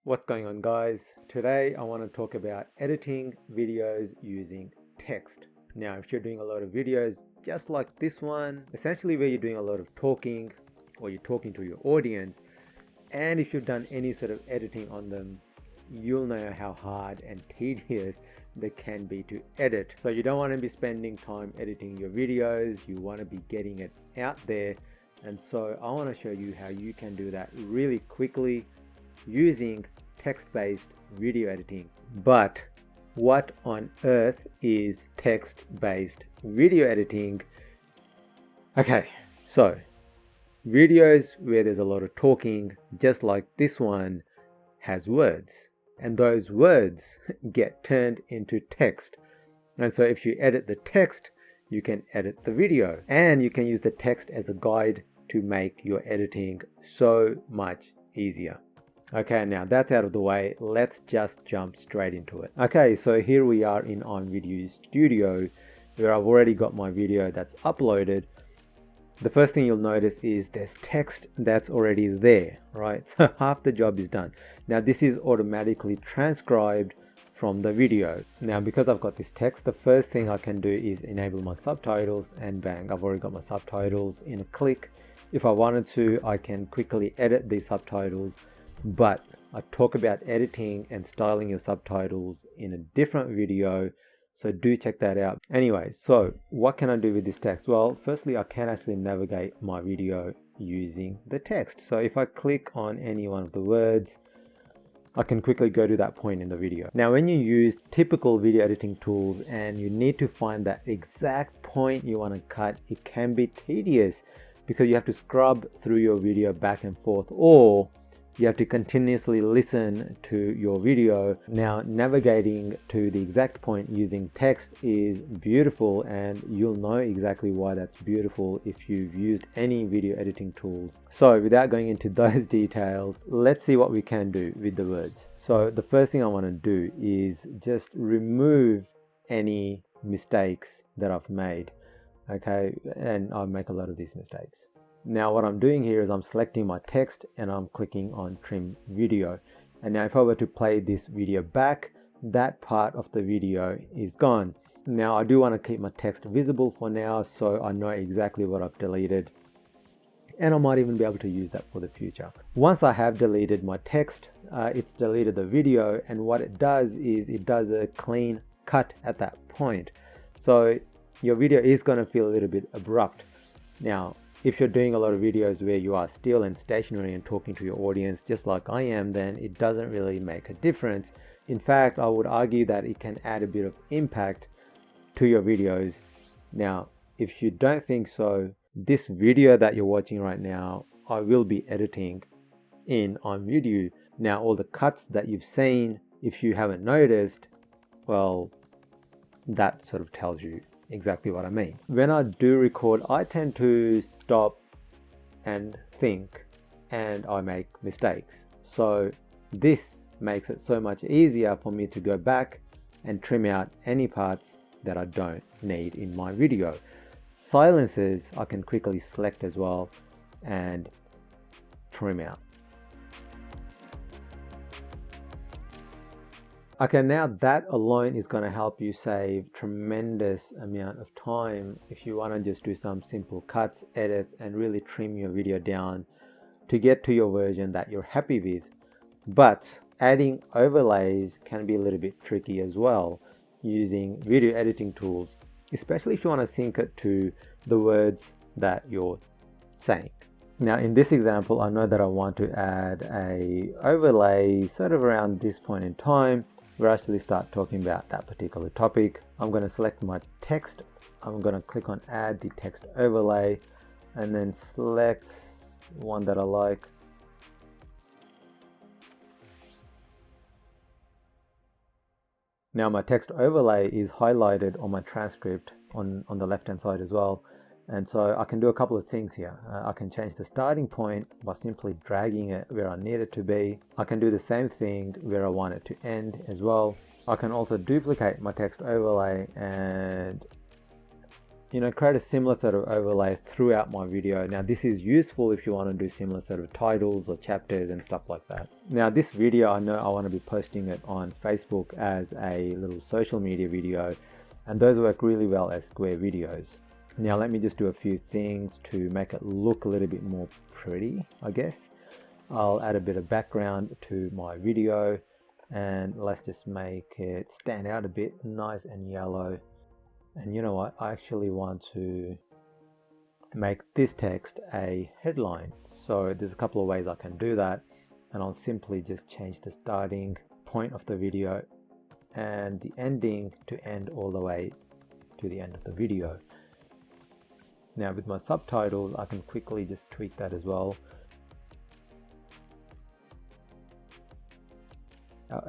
What's going on, guys? Today I want to talk about editing videos using text. Now, if you're doing a lot of videos just like this one, essentially where you're doing a lot of talking or you're talking to your audience, and if you've done any sort of editing on them, you'll know how hard and tedious they can be to edit. So you don't want to be spending time editing your videos, you want to be getting it out there. And so I want to show you how you can do that really quickly using text-based video editing. But what on earth is text-based video editing? Okay, so videos where there's a lot of talking, just like this one, has words, and those words get turned into text. And so if you edit the text, you can edit the video, and you can use the text as a guide to make your editing so much easier. Okay, now that's out of the way, let's just jump straight into it. Okay, so here we are in iVideo Studio, where I've already got my video that's uploaded. The first thing you'll notice is there's text that's already there, right? So half the job is done. Now this is automatically transcribed from the video. Now because I've got this text, the first thing I can do is enable my subtitles, and bang, I've already got my subtitles in a click. If I wanted to, I can quickly edit these subtitles, but I talk about editing and styling your subtitles in a different video, so do check that out. Anyway, so what can I do with this text? Well, firstly, I can actually navigate my video using the text. So if I click on any one of the words, I can quickly go to that point in the video. Now, when you use typical video editing tools and you need to find that exact point you want to cut, it can be tedious because you have to scrub through your video back and forth, or you have to continuously listen to your video. Now, navigating to the exact point using text is beautiful, and you'll know exactly why that's beautiful if you've used any video editing tools. So without going into those details, let's see what we can do with the words. So the first thing I want to do is just remove any mistakes that I've made. Okay, and I make a lot of these mistakes. Now what I'm doing here is I'm selecting my text and I'm clicking on trim video. And now if I were to play this video back, that part of the video is gone. Now I do want to keep my text visible for now, so I know exactly what I've deleted, and I might even be able to use that for the future. Once I have deleted my text, it's deleted the video, and what it does is it does a clean cut at that point. So your video is going to feel a little bit abrupt. Now, if you're doing a lot of videos where you are still and stationary and talking to your audience just like I am, then it doesn't really make a difference. In fact, I would argue that it can add a bit of impact to your videos. Now, if you don't think so, this video that you're watching right now, I will be editing in iVideo. Now, all the cuts that you've seen, if you haven't noticed, well, that sort of tells you exactly what I mean. When I do record, I tend to stop and think, and I make mistakes. So this makes it so much easier for me to go back and trim out any parts that I don't need in my video. Silences I can quickly select as well and trim out. Okay, now that alone is going to help you save tremendous amount of time if you want to just do some simple cuts, edits, and really trim your video down to get to your version that you're happy with. But adding overlays can be a little bit tricky as well using video editing tools, especially if you want to sync it to the words that you're saying. Now in this example, I know that I want to add a overlay sort of around this point in time. We'll actually start talking about that particular topic. I'm going to select my text. I'm going to click on add the text overlay and then select one that I like. Now my text overlay is highlighted on my transcript on the left hand side as well. And so I can do a couple of things here. I can change the starting point by simply dragging it where I need it to be. I can do the same thing where I want it to end as well. I can also duplicate my text overlay and create a similar sort of overlay throughout my video. Now this is useful if you want to do similar sort of titles or chapters and stuff like that. Now this video, I know I want to be posting it on Facebook as a little social media video, and those work really well as square videos. Now let me just do a few things to make it look a little bit more pretty, I guess. I'll add a bit of background to my video, and let's just make it stand out a bit, nice and yellow. And you know what, I actually want to make this text a headline. So there's a couple of ways I can do that, and I'll simply just change the starting point of the video and the ending to end all the way to the end of the video. Now with my subtitles, I can quickly just tweak that as well.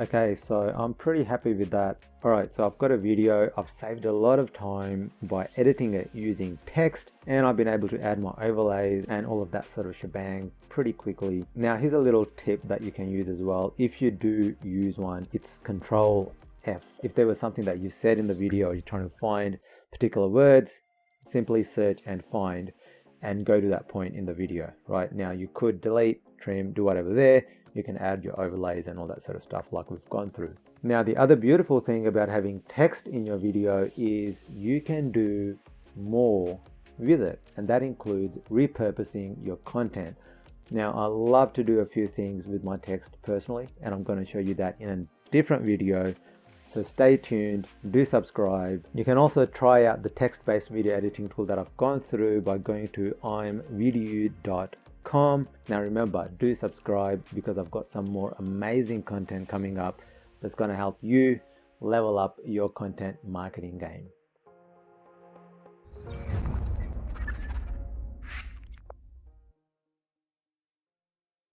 Okay, so I'm pretty happy with that. Alright, so I've got a video. I've saved a lot of time by editing it using text, and I've been able to add my overlays and all of that sort of shebang pretty quickly. Now here's a little tip that you can use as well. If you do use one, it's Control F. If there was something that you said in the video, you're trying to find particular words, simply search and find and go to that point in the video. Right now you could delete, trim, do whatever there. You can add your overlays and all that sort of stuff like we've gone through. Now the other beautiful thing about having text in your video is you can do more with it, and that includes repurposing your content. Now I love to do a few things with my text personally, and I'm going to show you that in a different video. So stay tuned, do subscribe. You can also try out the text-based video editing tool that I've gone through by going to imvideo.com. Now remember, do subscribe because I've got some more amazing content coming up that's going to help you level up your content marketing game.